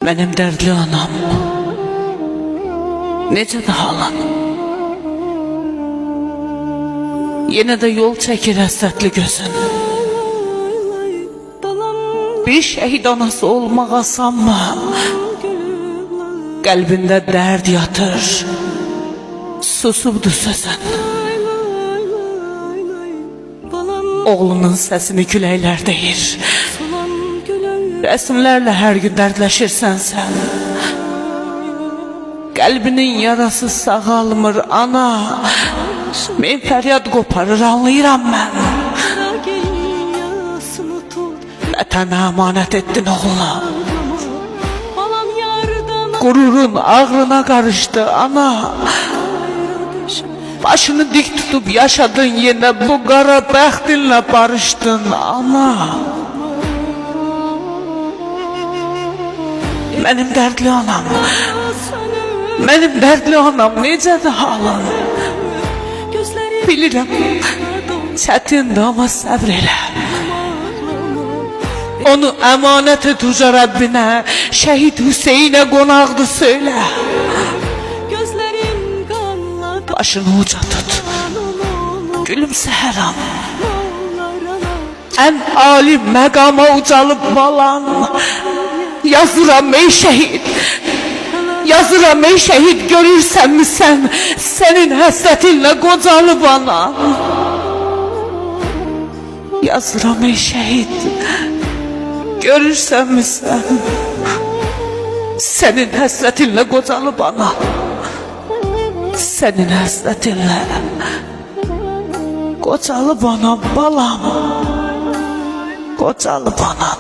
Benim dərdli anam, necədir halın? Yenə də yol çəkir həsrətli gözün. Bir şəhid anası olmağa sanma, qəlbində dərd yatır, susubdur sözün. Oğlunun səsini küləklər deyir, rəsmlərlə hər gün dərdləşirsən sən. Qəlbinin yarası sağalmır ana, mən fəryad qoparır anlayıram mən. Vətənə əmanət etdin oğluna, qururun ağrına qarışdı ana. Başını dik tutup yaşadın yine, bu qara bəxtinlə barışdın ana. Benim dərdli anam, benim dərdli anam, necədir halın? Bilirəm, çətindir ama səbr elə. Onu əmanət et uca Rəbbinə, şəhid Hüseynə qonaqdı söylə. Başını uca tut, gülümsə hər an. Ən alim məqama ucalıp balan, yazıram ey şəhid, yazıram ey şəhid, görürsən mi sən, sənin həsrətinlə qocalıb anam. Yazıram ey şəhid, görürsən mi sən, sənin həsrətinlə qocalıb anam. Sənin həsrətinlə qocalıb anam balam, qocalıb anam.